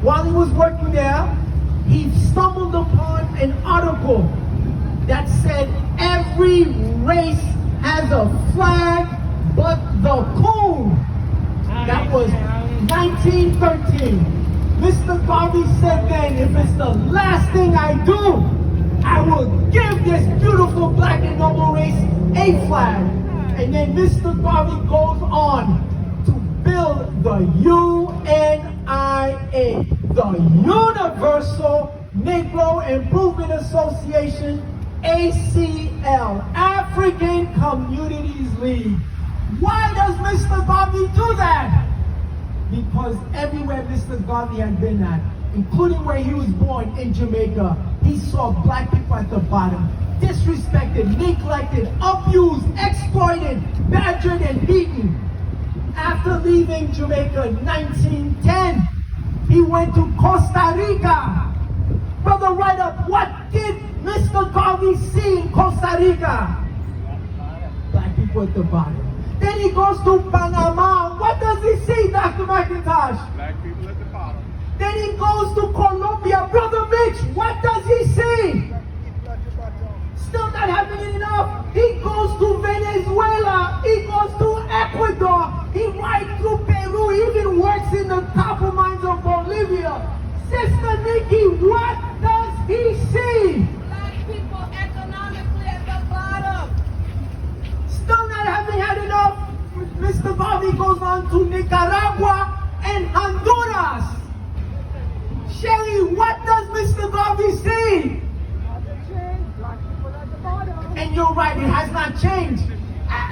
While he was working there, he stumbled upon an article that said every race has a flag but the coon. That was 1913. Mr. Garvey said then, if it's the last thing I do, I will give this beautiful black and noble race a flag. And then Mr. Garvey goes on to build the UNIA, the Universal Negro Improvement Association, ACL, African Communities League. Why does Mr. Garvey do that? Because everywhere Mr. Garvey had been at, including where he was born in Jamaica, he saw black people at the bottom, disrespected, neglected, abused, exploited, badgered, and beaten. After leaving Jamaica in 1910, he went to Costa Rica. Brother, write up, what did Mr. Garvey see in Costa Rica? Black people at the bottom. Then he goes to Panama. What does he see, Dr. McIntosh? Black people at the bottom. Then he goes to Colombia. Brother Mitch, what does he see? Still not happening enough. He goes to Venezuela. He goes to Ecuador. He rides through Peru. He even works in the copper mines of Bolivia. Sister Nikki, what does he see? Black people economically at the bottom. Still not having had enough, Mr. Garvey goes on to Nicaragua and Honduras. Sherry, what does Mr. Garvey see? And you're right, it has not changed.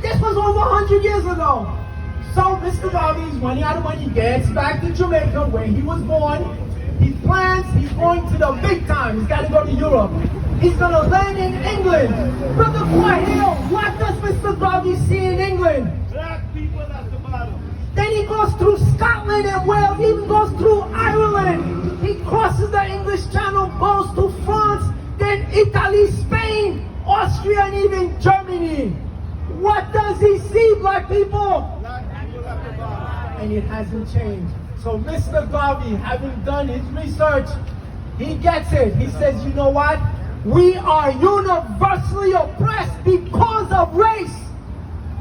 This was over 100 years ago. So Mr. Garvey is running out of money. He gets back to Jamaica where he was born. He plans, he's going to the big time. He's got to go to Europe. He's going to land in England. Brother Quahil, what does Mr. Garvey see in England? Black people at the bottom. Then he goes through Scotland and Wales. He even goes through Ireland. He crosses the English Channel, goes to France, then Italy, Spain, Austria, and even Germany. What does he see, black people? Black people at the bottom. And it hasn't changed. So Mr. Garvey, having done his research, he gets it. He says, you know what? We are universally oppressed because of race.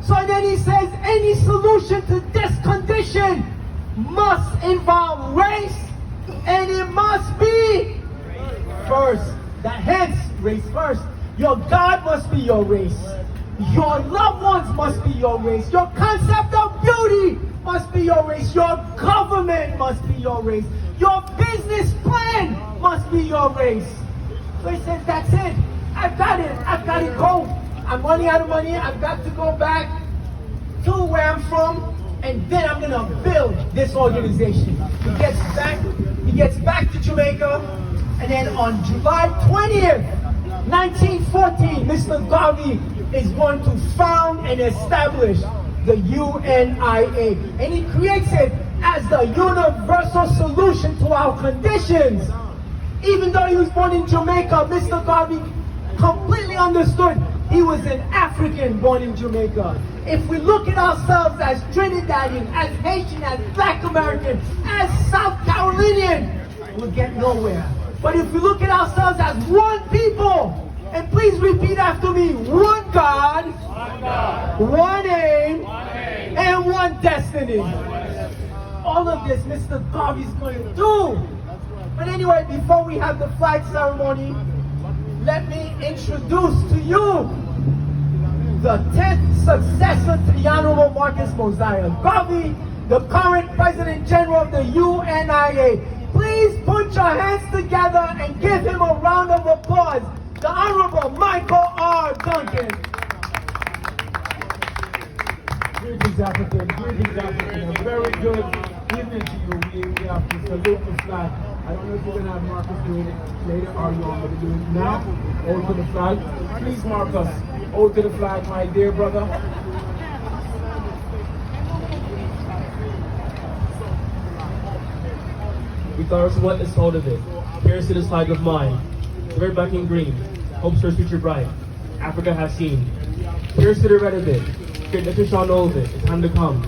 So then he says, any solution to this condition must involve race, and it must be first. That hence, race first. Your God must be your race. Your loved ones must be your race. Your concept of beauty must be your race. Your government must be your race. Your business plan must be your race. So he says, that's it. I've got it. I've got to go. I'm running out of money. I've got to go back to where I'm from, and then I'm going to build this organization. He gets back to Jamaica, and then on July 20th, 1914, Mr. Garvey is going to found and establish the UNIA. And he creates it as the universal solution to our conditions. Even though he was born in Jamaica, Mr. Garvey completely understood he was an African born in Jamaica. If we look at ourselves as Trinidadian, as Haitian, as Black American, as South Carolinian, we'll get nowhere. But if we look at ourselves as one people, and please repeat after me, one God, one aim, and one destiny. All of this Mr. Garvey is going to do. But anyway, before we have the flag ceremony, let me introduce to you the 10th successor to the Honorable Marcus Mosiah Garvey, the current President General of the UNIA. Please put your hands together and give him a round of applause. The Honorable Michael R. Duncan. Greetings, African. Greetings, African. A very good evening to you. We have to salute the flag. I don't know if you're going to have Marcus doing it later or you want me to do it now. Ode to the flag. Please, Marcus, ode to the flag, my dear brother. Regardless of what is told of it, here's to this flag of mine. The red, black, and green. Hopes for a future bright. Africa has seen. Here's to the red of it. Great nature shall know of it. It's time to come.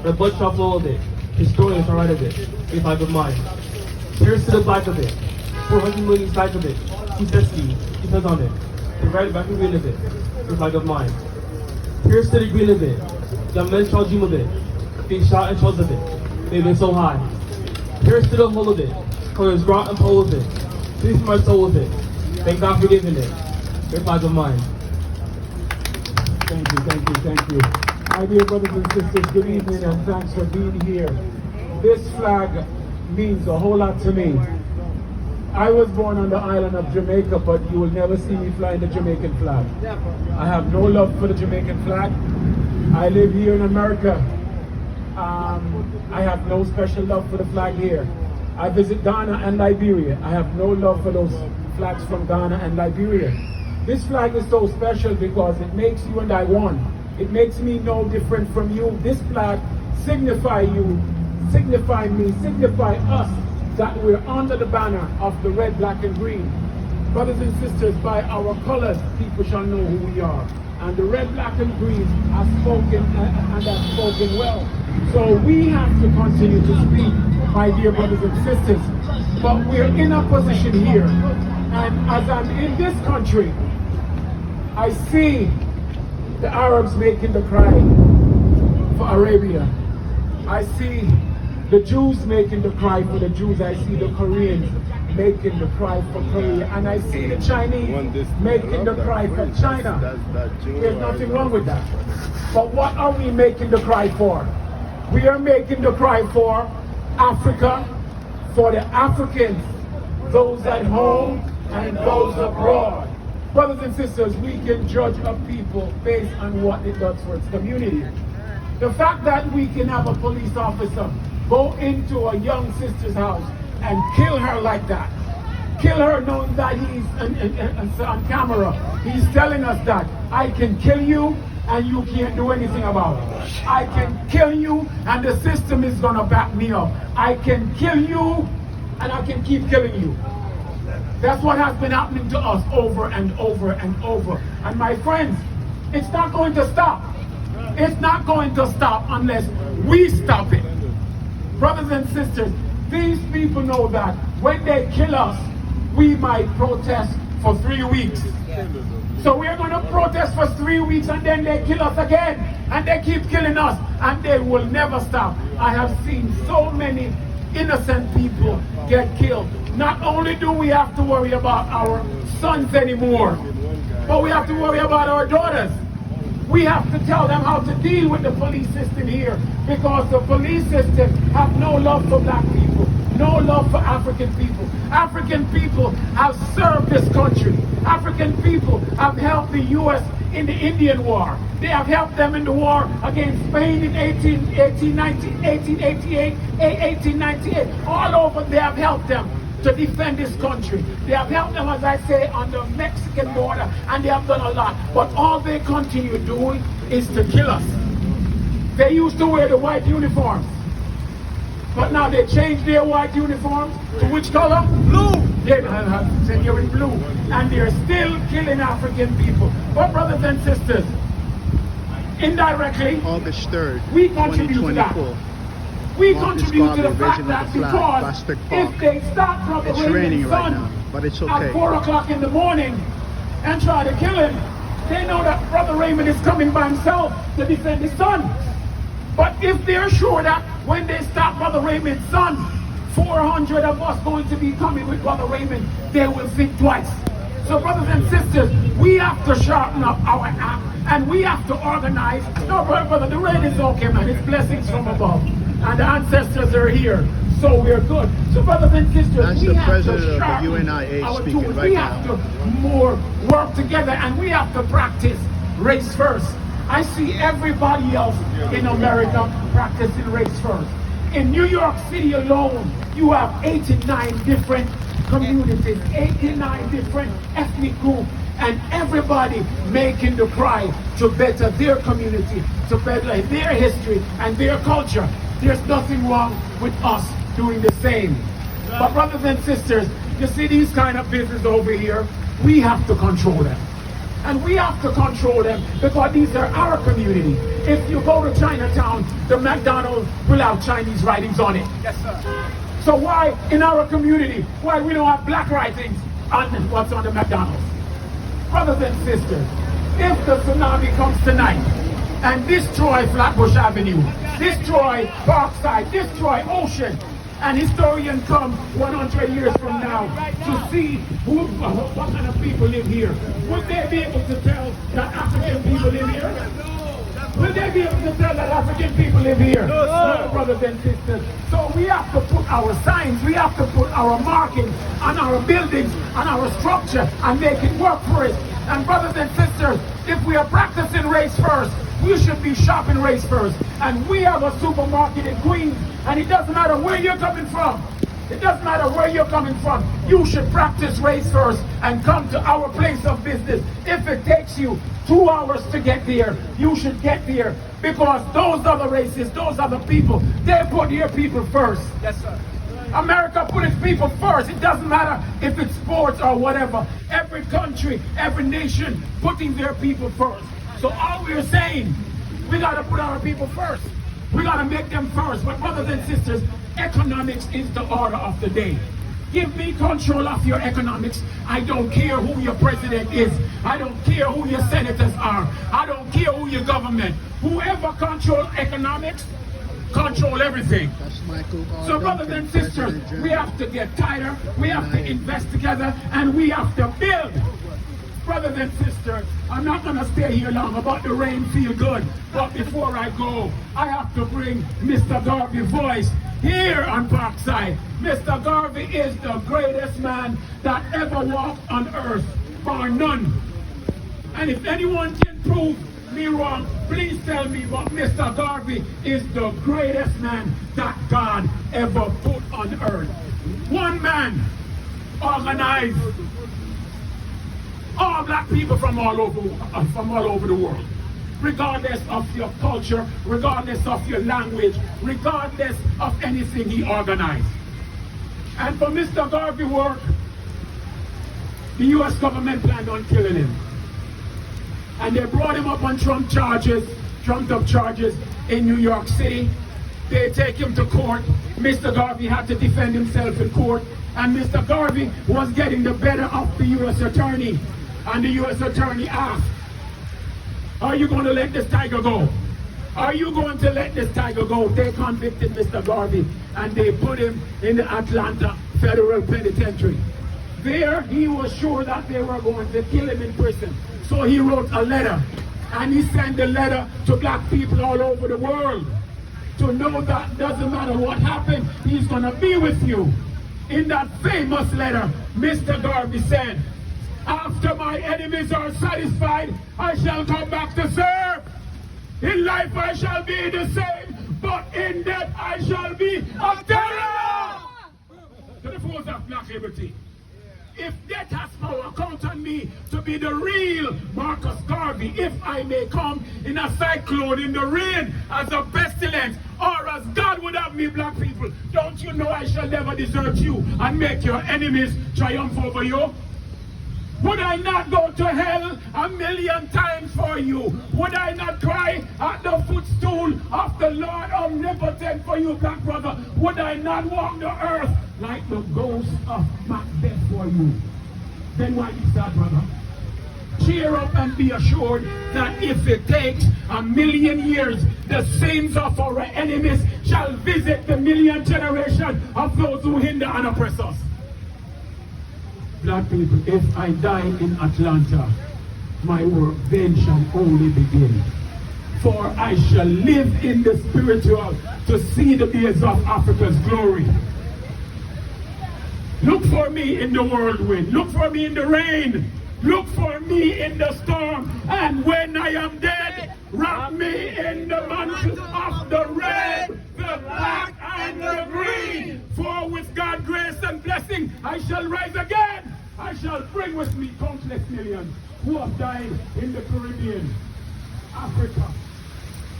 The blood shall flow of it. Historians shall write of it. The flag of mine. Here's to the black of it. 400 million sides of it. He says he says on it. The red, black, and green of it. The flag of mine. Here's to the green of it. Young men shall dream of it. They shot and chose of it. They've been so high. Here's to the whole of it. Colors brought and pole of it. Please for my soul with it. Thank God for giving it. The flag of mine. Thank you, thank you, thank you. My dear brothers and sisters, good evening and thanks for being here. This flag means a whole lot to me. I was born on the island of Jamaica, but you will never see me flying the Jamaican flag. I have no love for the Jamaican flag. I live here in America. I have no special love for the flag here. I visit Ghana and Liberia. I have no love for those flags from Ghana and Liberia. This flag is so special because it makes you and I one. It makes me no different from you. This flag signify you, signify me, signify us that we're under the banner of the red, black, and green. Brothers and sisters, by our colors, people shall know who we are. And the red, black, and green have spoken and have spoken well. So we have to continue to speak, my dear brothers and sisters. But we're in a position here. And as I'm in this country, I see the Arabs making the cry for Arabia. I see the Jews making the cry for the Jews. I see the Koreans making the cry for Korea. And I see the Chinese making the cry for China. There's nothing wrong with that. But what are we making the cry for? We are making the cry for Africa, for the Africans, those at home and those abroad. Brothers and sisters, we can judge a people based on what it does for its community. The fact that we can have a police officer go into a young sister's house and kill her like that, kill her knowing that he's on camera, he's telling us that I can kill you and you can't do anything about it. I can kill you and the system is gonna back me up. I can kill you and I can keep killing you. That's what has been happening to us over and over and over. And my friends, it's not going to stop. It's not going to stop unless we stop it. Brothers and sisters, these people know that when they kill us, we might protest for 3 weeks. So we're going to protest for 3 weeks and then they kill us again. And they keep killing us and they will never stop. I have seen so many innocent people get killed. Not only do we have to worry about our sons anymore, but we have to worry about our daughters. We have to tell them how to deal with the police system here, because the police system have no love for black people, no love for African people. African people have served this country. African people have helped the U.S. in the Indian War. They have helped them in the war against Spain in 1888, 1898. All over they have helped them to defend this country. They have helped them, as I say, on the Mexican border, and they have done a lot. But all they continue doing is to kill us. They used to wear the white uniforms, but now they changed their white uniforms to which color? Blue. They said you're in blue, and they're still killing African people. But brothers and sisters, indirectly, August 3rd, we contribute to that. 2024. We Marcus contribute to Garvey, the fact Vision of that the Flag, because Prospect if Park. they start from the It's raining right sun now, but it's at okay. 4 o'clock in the morning and try to kill him, they know that Brother Raymond is coming by himself to defend his son. But if they're sure that when they stop Brother Raymond's son, 400 of us going to be coming with Brother Raymond, they will think twice. So brothers and sisters, we have to sharpen up our act and we have to organize. No, brother, the rain is okay, man. It's blessings from above. And the ancestors are here, so we're good. So brothers and sisters, That's we the have president to of the sharpen UNIA our speaking tools. right We now. have to more work together and we have to practice race first. I see everybody else in America practicing race first. In New York City alone, you have 89 different communities, 89 different ethnic groups, and everybody making the cry to better their community, to better their history and their culture. There's nothing wrong with us doing the same. But brothers and sisters, you see these kind of business over here, we have to control them. And we have to control them because these are our community. If you go to Chinatown, the McDonald's will have Chinese writings on it. Yes, sir. So why in our community, why we don't have black writings on what's on the McDonald's? Brothers and sisters, if the tsunami comes tonight and destroy Flatbush Avenue, destroy Parkside, destroy Ocean, and historians come 100 years from now to see what kind of people live here, would they be able to tell that African people live here? Will they be able to tell that African people live here? No, brothers and sisters. So we have to put our signs, we have to put our markings on our buildings, on our structure, and make it work for it. And brothers and sisters, if we are practicing race first, we should be shopping race first. And we have a supermarket in Queens, and it doesn't matter where you're coming from. It doesn't matter where you're coming from. You should practice race first and come to our place of business. If it takes you 2 hours to get there, you should get there, because those are the races, those are the people. They put their people first. Yes, sir. America put its people first. It doesn't matter if it's sports or whatever. Every country, every nation putting their people first. So all we're saying, we got to put our people first. We got to make them first. But brothers and sisters, economics is the order of the day. Give me control of your economics. I don't care who your president is. I don't care who your senators are. I don't care who your government. Whoever controls economics, control everything. So brothers and sisters, we have to get tighter, we have to invest together, and we have to build. Brothers and sisters, I'm not going to stay here long. About the rain feel good, but before I go, I have to bring Mr. Garvey's voice here on Parkside. Mr. Garvey is the greatest man that ever walked on earth, bar none. And if anyone can prove me wrong, please tell me, but Mr. Garvey is the greatest man that God ever put on earth. One man organized all black people from all over the world, regardless of your culture, regardless of your language, regardless of anything he organized. And for Mr. Garvey work, the U.S. government planned on killing him. And they brought him up on trumped up charges in New York City. They take him to court. Mr. Garvey had to defend himself in court. And Mr. Garvey was getting the better of the U.S. attorney. And the U.S. attorney asked, are you going to let this tiger go? Are you going to let this tiger go? They convicted Mr. Garvey and they put him in the Atlanta Federal Penitentiary. There, he was sure that they were going to kill him in prison. So he wrote a letter, and he sent the letter to black people all over the world to know that doesn't matter what happened, he's going to be with you. In that famous letter, Mr. Garvey said, after my enemies are satisfied, I shall come back to serve. In life I shall be the same, but in death I shall be a terror to the foes of black liberty. If death has power, count on me to be the real Marcus Garvey. If I may come in a cyclone, in the rain, as a pestilence, or as God would have me, black people, don't you know I shall never desert you and make your enemies triumph over you? Would I not go to hell 1,000,000 times for you? Would I not cry at the footstool of the Lord omnipotent for you, black brother? Would I not walk the earth like the ghost of Macbeth for you? Then why is that, brother? Cheer up and be assured that if it takes 1,000,000 years, the sins of our enemies shall visit the 1,000,000th generation of those who hinder and oppress us. Black people, if I die in Atlanta, my work then shall only begin. For I shall live in the spiritual to see the days of Africa's glory. Look for me in the whirlwind. Look for me in the rain. Look for me in the storm. And when I am dead, wrap me in the mantle of the red, the black, and the green. For with God's grace and blessing, I shall rise again. I shall bring with me countless millions who have died in the Caribbean, Africa,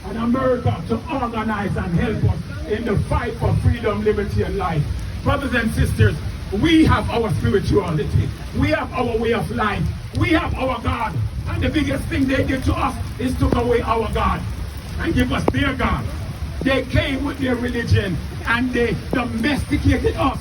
and America to organize and help us in the fight for freedom, liberty, and life. Brothers and sisters, we have our spirituality. We have our way of life. We have our God. And the biggest thing they did to us is took away our God and give us their God. They came with their religion and they domesticated us,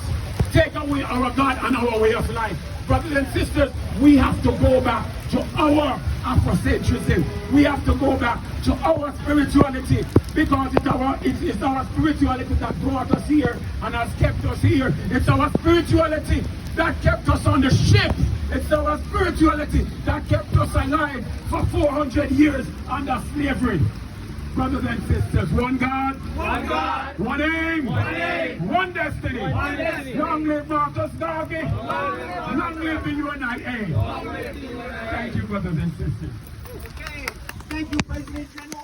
take away our God and our way of life. Brothers and sisters, we have to go back to our Afrocentrism. We have to go back to our spirituality, because it's our spirituality that brought us here and has kept us here. It's our spirituality that kept us on the ship. It's our spirituality that kept us alive for 400 years under slavery. Brothers and sisters, one God, one aim, one destiny. Long live Marcus Garvey, long live the UNIA. Thank you, brothers and sisters. Thank you, President General.